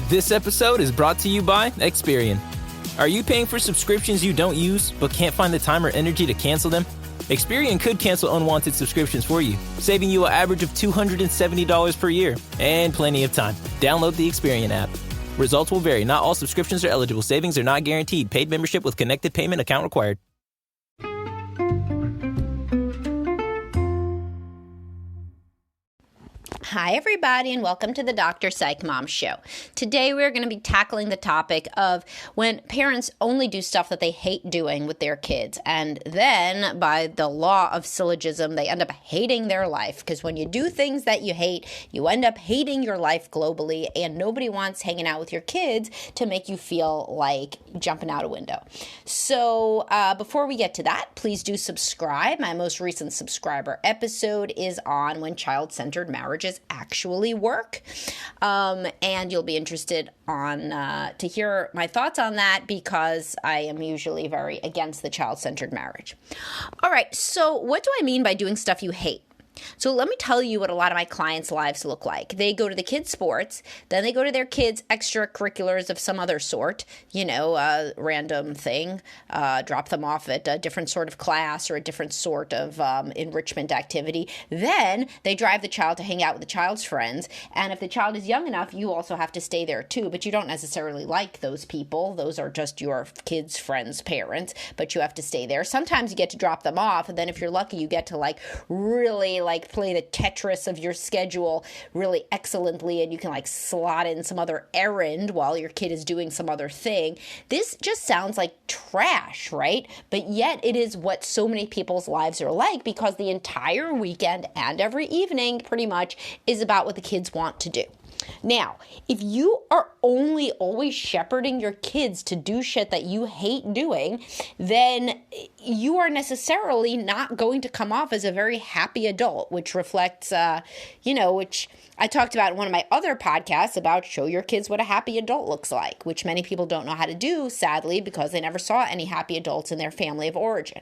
This episode is brought to you by Experian. Are you paying for subscriptions you don't use but can't find the time or energy to cancel them? Experian could cancel unwanted subscriptions for you, saving you an average of $270 per year and plenty of time. Download the Experian app. Results will vary. Not all subscriptions are eligible. Savings are not guaranteed. Paid membership with connected payment account required. Hi, everybody, and welcome to the Dr. Psych Mom Show. Today, we're going to be tackling the topic of when parents only do stuff that they hate doing with their kids, and then, by the law of syllogism, they end up hating their life, because when you do things that you hate, you end up hating your life globally, and nobody wants hanging out with your kids to make you feel like jumping out a window. So, before we get to that, please do subscribe. My most recent subscriber episode is on when child-centered marriages actually work, and you'll be interested to hear my thoughts on that because I am usually very against the child-centered marriage. All right, so what do I mean by doing stuff you hate? So let me tell you what a lot of my clients' lives look like. They go to the kids' sports, then they go to their kids' extracurriculars of some other sort, random thing, drop them off at a different sort of class or a different sort of enrichment activity. Then they drive the child to hang out with the child's friends. And if the child is young enough, you also have to stay there too. But you don't necessarily like those people. Those are just your kids' friends' parents, but you have to stay there. Sometimes you get to drop them off. And then if you're lucky, you get to really play the Tetris of your schedule really excellently, and you can slot in some other errand while your kid is doing some other thing. This just sounds like trash, right? But yet it is what so many people's lives are like, because the entire weekend and every evening pretty much is about what the kids want to do. Now, if you are only always shepherding your kids to do shit that you hate doing, then you are necessarily not going to come off as a very happy adult, which reflects, which I talked about in one of my other podcasts about show your kids what a happy adult looks like, which many people don't know how to do, sadly, because they never saw any happy adults in their family of origin.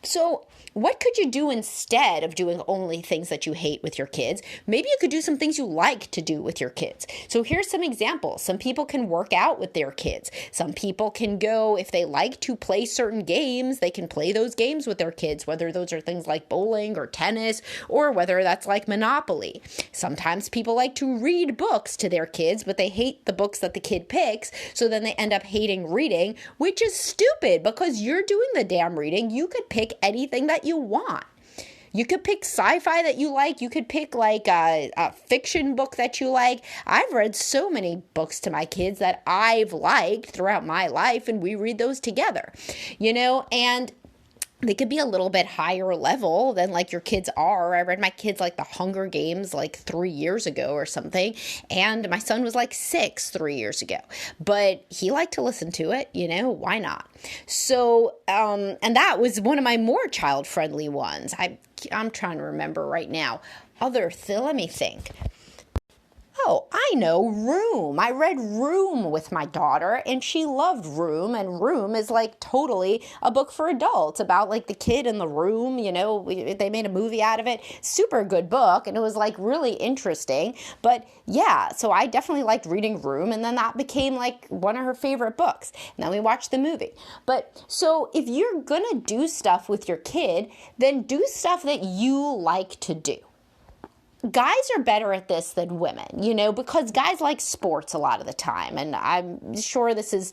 So what could you do instead of doing only things that you hate with your kids? Maybe you could do some things you like to do with your kids. So here's some examples. Some people can work out with their kids. Some people can go, if they like to play certain games, they can play those games with their kids, whether those are things like bowling or tennis, or whether that's like Monopoly. Sometimes people like to read books to their kids, but they hate the books that the kid picks, so then they end up hating reading, which is stupid because you're doing the damn reading. You could pick anything that you want. You could pick sci-fi that you like. You could pick a fiction book that you like. I've read so many books to my kids that I've liked throughout my life, and we read those together, and they could be a little bit higher level than your kids are. I read my kids The Hunger Games 3 years ago or something. And my son was 6 3 years ago. But he liked to listen to it, why not? So, and that was one of my more child-friendly ones. I'm trying to remember right now. Let me think. Oh, I know, Room. I read Room with my daughter, and she loved Room, and Room is totally a book for adults about the kid in the room, they made a movie out of it. Super good book, and it was really interesting. But yeah, so I definitely liked reading Room, and then that became one of her favorite books. And then we watched the movie. But so if you're gonna do stuff with your kid, then do stuff that you like to do. Guys are better at this than women, because guys like sports a lot of the time. And I'm sure this is,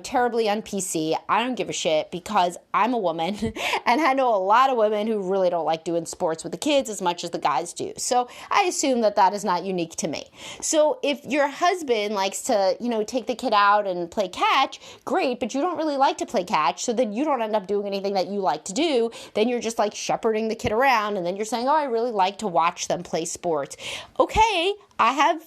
terribly un-PC. I don't give a shit because I'm a woman and I know a lot of women who really don't like doing sports with the kids as much as the guys do. So I assume that is not unique to me. So if your husband likes to, take the kid out and play catch, great, but you don't really like to play catch. So then you don't end up doing anything that you like to do. Then you're just shepherding the kid around. And then you're saying, oh, I really like to watch them play sports. Okay, I have,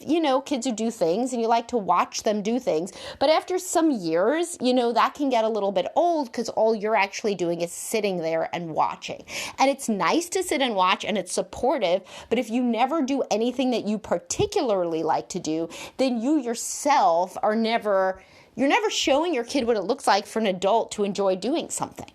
kids who do things and you like to watch them do things. But after some years, that can get a little bit old because all you're actually doing is sitting there and watching. And it's nice to sit and watch and it's supportive. But if you never do anything that you particularly like to do, then you yourself you're never showing your kid what it looks like for an adult to enjoy doing something.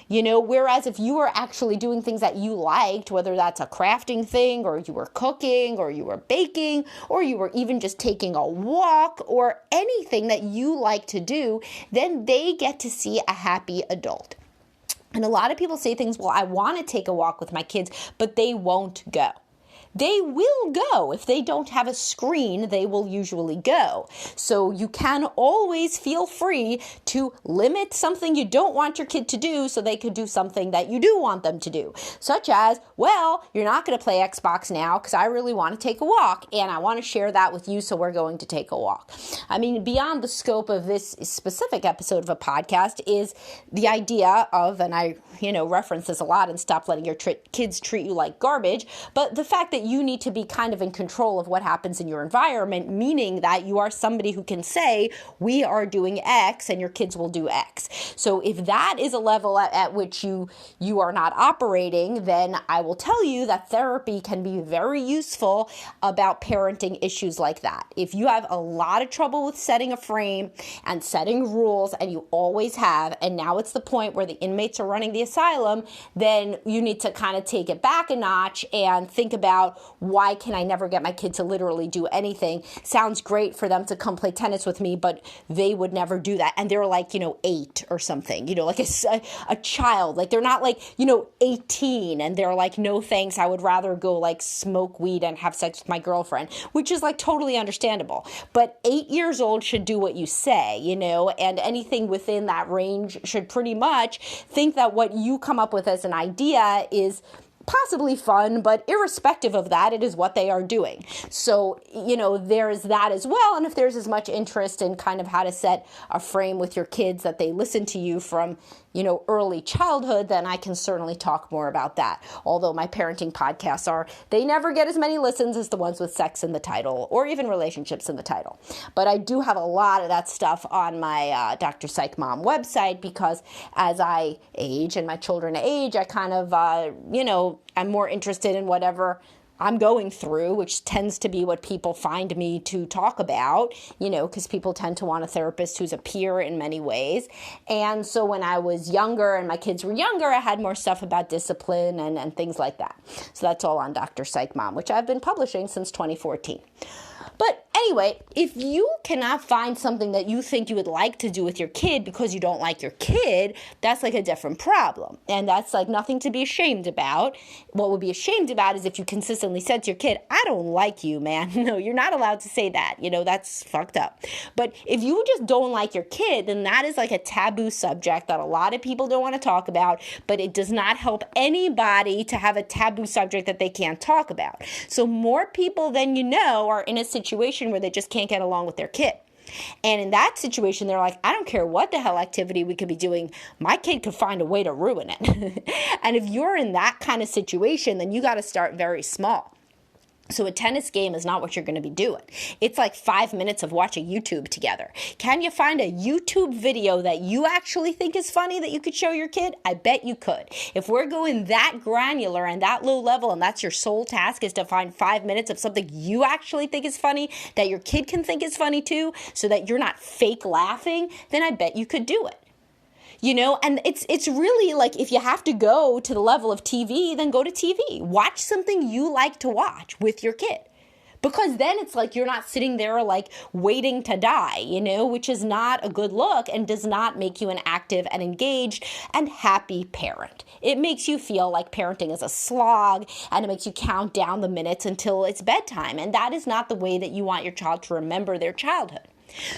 Whereas if you were actually doing things that you liked, whether that's a crafting thing, or you were cooking, or you were baking, or you were even just taking a walk, or anything that you like to do, then they get to see a happy adult. And a lot of people say things, well, I want to take a walk with my kids, but they won't go. They will go. If they don't have a screen, they will usually go. So you can always feel free to limit something you don't want your kid to do so they could do something that you do want them to do. Such as, well, you're not going to play Xbox now because I really want to take a walk and I want to share that with you, so we're going to take a walk. I mean, beyond the scope of this specific episode of a podcast is the idea of, and I reference this a lot, and stop letting your kids treat you like garbage, but the fact that you need to be kind of in control of what happens in your environment, meaning that you are somebody who can say, we are doing X and your kids will do X. So if that is a level at which you are not operating, then I will tell you that therapy can be very useful about parenting issues like that. If you have a lot of trouble with setting a frame and setting rules, and you always have, and now it's the point where the inmates are running the asylum, then you need to kind of take it back a notch and think about, why can I never get my kid to literally do anything? Sounds great for them to come play tennis with me, but they would never do that. And they're like, 8 or something, like a child. Like they're not like, 18 and they're like, no thanks, I would rather go like smoke weed and have sex with my girlfriend, which is like totally understandable. But 8 years old should do what you say, and anything within that range should pretty much think that what you come up with as an idea is possibly fun, but irrespective of that, it is what they are doing. So, there's that as well. And if there's as much interest in kind of how to set a frame with your kids that they listen to you from, early childhood, then I can certainly talk more about that. Although my parenting podcasts they never get as many listens as the ones with sex in the title or even relationships in the title. But I do have a lot of that stuff on my Dr. Psych Mom website, because as I age and my children age, I kind of, I'm more interested in whatever I'm going through, which tends to be what people find me to talk about, because people tend to want a therapist who's a peer in many ways. And so when I was younger and my kids were younger, I had more stuff about discipline and things like that. So that's all on Dr. Psych Mom, which I've been publishing since 2014. But anyway, if you cannot find something that you think you would like to do with your kid because you don't like your kid, that's like a different problem. And that's like nothing to be ashamed about. What would be ashamed about is if you consistently said to your kid, I don't like you, man. No, you're not allowed to say that. That's fucked up. But if you just don't like your kid, then that is like a taboo subject that a lot of people don't want to talk about, but it does not help anybody to have a taboo subject that they can't talk about. So more people than you know are in a situation where they just can't get along with their kid. And in that situation, they're like, I don't care what the hell activity we could be doing. My kid could find a way to ruin it. And if you're in that kind of situation, then you got to start very small. So a tennis game is not what you're going to be doing. It's like 5 minutes of watching YouTube together. Can you find a YouTube video that you actually think is funny that you could show your kid? I bet you could. If we're going that granular and that low level, and that's your sole task, is to find 5 minutes of something you actually think is funny that your kid can think is funny too, so that you're not fake laughing, then I bet you could do it. And it's really like, if you have to go to the level of TV, then go to TV. Watch something you like to watch with your kid. Because then it's like you're not sitting there like waiting to die, which is not a good look and does not make you an active and engaged and happy parent. It makes you feel like parenting is a slog, and it makes you count down the minutes until it's bedtime. And that is not the way that you want your child to remember their childhood.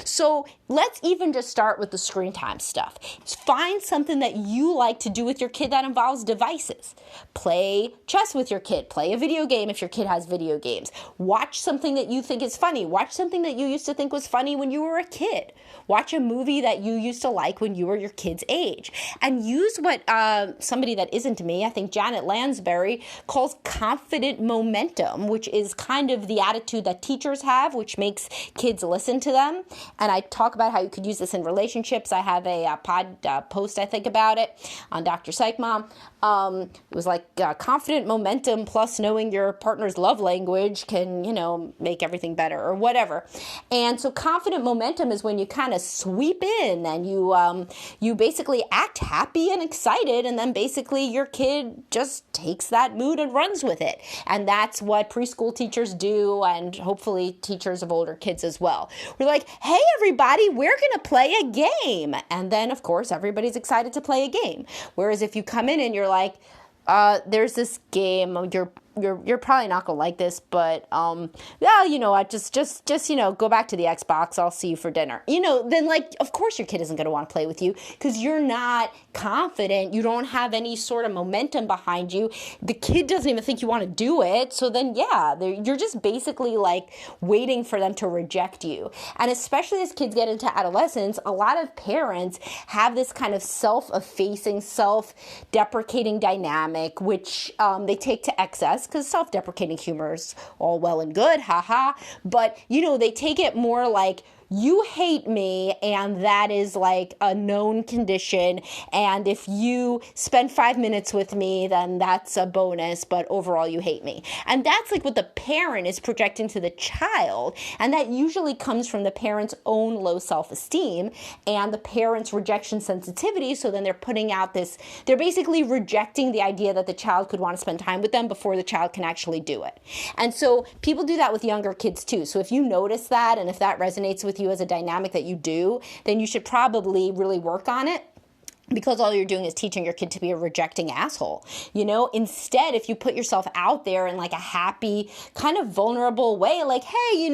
So let's even just start with the screen time stuff. Find something that you like to do with your kid that involves devices. Play chess with your kid. Play a video game if your kid has video games. Watch something that you think is funny. Watch something that you used to think was funny when you were a kid. Watch a movie that you used to like when you were your kid's age. And use what somebody that isn't me, I think Janet Lansbury, calls confident momentum, which is kind of the attitude that teachers have, which makes kids listen to them. And I talk about how you could use this in relationships. I have a post, I think, about it on Dr. Psych Mom. It was like confident momentum plus knowing your partner's love language can, make everything better or whatever. And so confident momentum is when you kind of sweep in and you basically act happy and excited, and then basically your kid just takes that mood and runs with it. And that's what preschool teachers do, and hopefully teachers of older kids as well. We're like, hey, everybody, we're going to play a game. And then, of course, everybody's excited to play a game. Whereas if you come in and you're like, there's this game, you're probably not gonna like this, but yeah, you know what, just go back to the Xbox, I'll see you for dinner. Then like, of course your kid isn't gonna want to play with you because you're not confident, you don't have any sort of momentum behind you. The kid doesn't even think you want to do it. So then yeah, you're just basically like waiting for them to reject you. And especially as kids get into adolescence, a lot of parents have this kind of self-effacing, self-deprecating dynamic, which they take to excess, because self-deprecating humor is all well and good, haha. But, they take it more like, you hate me, and that is like a known condition. And if you spend 5 minutes with me, then that's a bonus, but overall you hate me. And that's like what the parent is projecting to the child. And that usually comes from the parent's own low self-esteem and the parent's rejection sensitivity. So then they're putting out they're basically rejecting the idea that the child could want to spend time with them before the child can actually do it. And so people do that with younger kids too. So if you notice that, and if that resonates with you as a dynamic that you do, then you should probably really work on it, because all you're doing is teaching your kid to be a rejecting asshole. Instead, if you put yourself out there in like a happy, kind of vulnerable way, like, hey,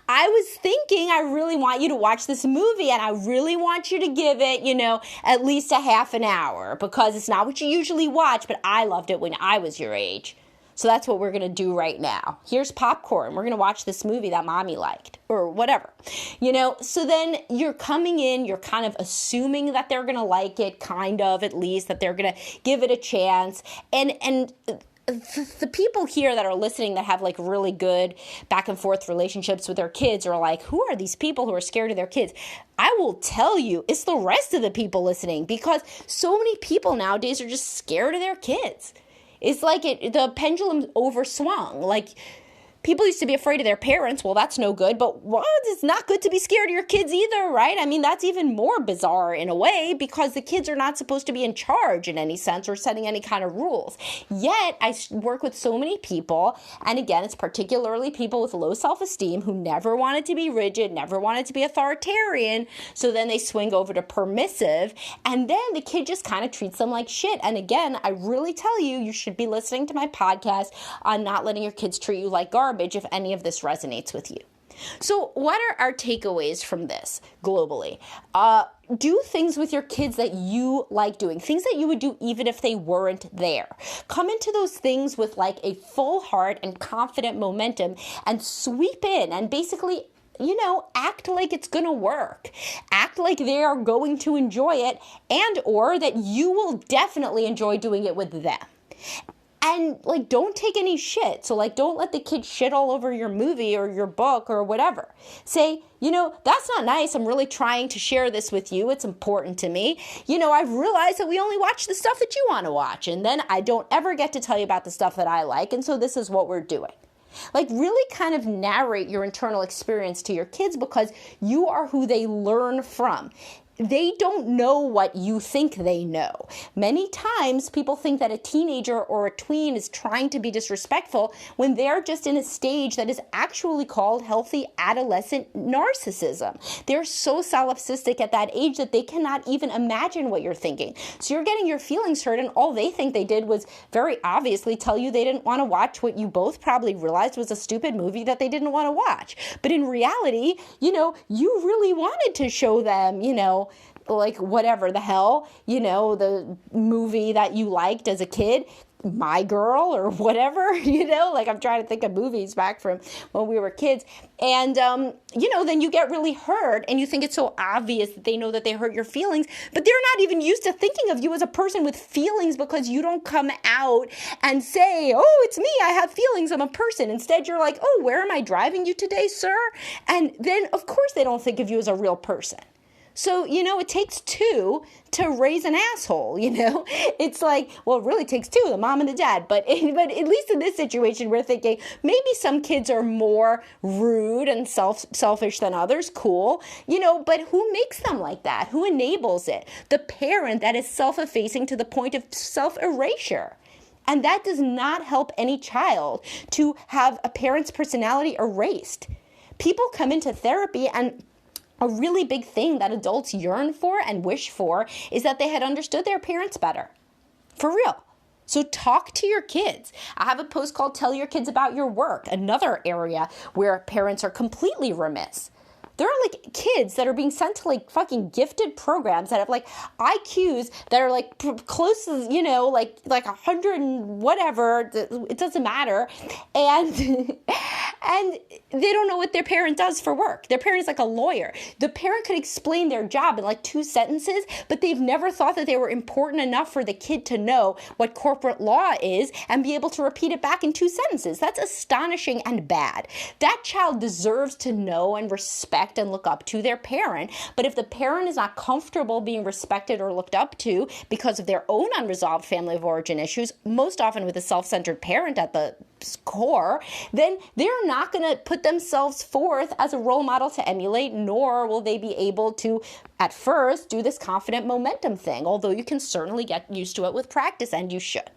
I was thinking I really want you to watch this movie, and I really want you to give it, at least a half an hour, because it's not what you usually watch, but I loved it when I was your age. So that's what we're going to do right now. Here's popcorn. We're going to watch this movie that mommy liked, or whatever. So then you're coming in, you're kind of assuming that they're going to like it, kind of, at least, that they're going to give it a chance. And the people here that are listening that have like really good back and forth relationships with their kids are like, who are these people who are scared of their kids? I will tell you, it's the rest of the people listening, because so many people nowadays are just scared of their kids. It's like the pendulum overswung. Like, people used to be afraid of their parents. Well, that's no good. But it's not good to be scared of your kids either, right? I mean, that's even more bizarre in a way, because the kids are not supposed to be in charge in any sense or setting any kind of rules. Yet, I work with so many people, and again, it's particularly people with low self-esteem who never wanted to be rigid, never wanted to be authoritarian, so then they swing over to permissive, and then the kid just kind of treats them like shit. And again, I really tell you, you should be listening to my podcast on not letting your kids treat you like garbage if any of this resonates with you. So what are our takeaways from this globally? Do things with your kids that you like doing, things that you would do even if they weren't there. Come into those things with like a full heart and confident momentum, and sweep in and basically act like it's going to work. Act like they are going to enjoy it, and or that you will definitely enjoy doing it with them. And like, don't take any shit. So like, don't let the kid shit all over your movie or your book or whatever. Say, that's not nice. I'm really trying to share this with you. It's important to me. I've realized that we only watch the stuff that you want to watch. And then I don't ever get to tell you about the stuff that I like. And so this is what we're doing. Like, really kind of narrate your internal experience to your kids, because you are who they learn from. They don't know what you think they know. Many times people think that a teenager or a tween is trying to be disrespectful when they're just in a stage that is actually called healthy adolescent narcissism. They're so solipsistic at that age that they cannot even imagine what you're thinking. So you're getting your feelings hurt, and all they think they did was very obviously tell you they didn't want to watch what you both probably realized was a stupid movie that they didn't want to watch. But in reality, you really wanted to show them, like whatever the hell, the movie that you liked as a kid, My Girl or whatever, like I'm trying to think of movies back from when we were kids. And, then you get really hurt, and you think it's so obvious that they know that they hurt your feelings, but they're not even used to thinking of you as a person with feelings, because you don't come out and say, oh, it's me, I have feelings, I'm a person. Instead, you're like, oh, where am I driving you today, sir? And then, of course, they don't think of you as a real person. So, it takes two to raise an asshole, It's like, well, it really takes two, the mom and the dad. But at least in this situation, we're thinking maybe some kids are more rude and selfish than others. Cool. But who makes them like that? Who enables it? The parent that is self-effacing to the point of self-erasure. And that does not help any child to have a parent's personality erased. People come into therapy, and a really big thing that adults yearn for and wish for is that they had understood their parents better. For real. So talk to your kids. I have a post called Tell Your Kids About Your Work, another area where parents are completely remiss. There are like kids that are being sent to like fucking gifted programs that have like IQs that are like close to, like 100 and whatever. It doesn't matter. And they don't know what their parent does for work. Their parent is like a lawyer. The parent could explain their job in like 2 sentences, but they've never thought that they were important enough for the kid to know what corporate law is and be able to repeat it back in 2 sentences. That's astonishing and bad. That child deserves to know and respect and look up to their parent. But if the parent is not comfortable being respected or looked up to because of their own unresolved family of origin issues, most often with a self-centered parent at the core, then they're not going to put themselves forth as a role model to emulate, nor will they be able to, at first, do this confident momentum thing, although you can certainly get used to it with practice, and you should.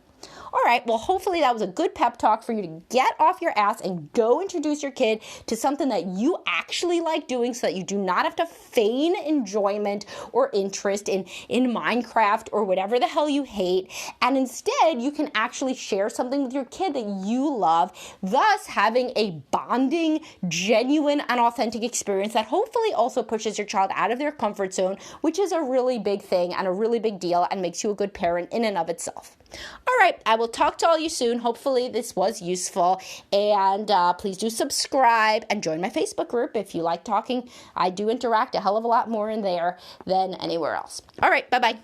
All right, well, hopefully that was a good pep talk for you to get off your ass and go introduce your kid to something that you actually like doing so that you do not have to feign enjoyment or interest in Minecraft or whatever the hell you hate. And instead, you can actually share something with your kid that you love, thus having a bonding, genuine, and authentic experience that hopefully also pushes your child out of their comfort zone, which is a really big thing and a really big deal and makes you a good parent in and of itself. All right, I will talk to all you soon. Hopefully this was useful, and please do subscribe and join my Facebook group if you like talking. I do interact a hell of a lot more in there than anywhere else. All right, bye-bye.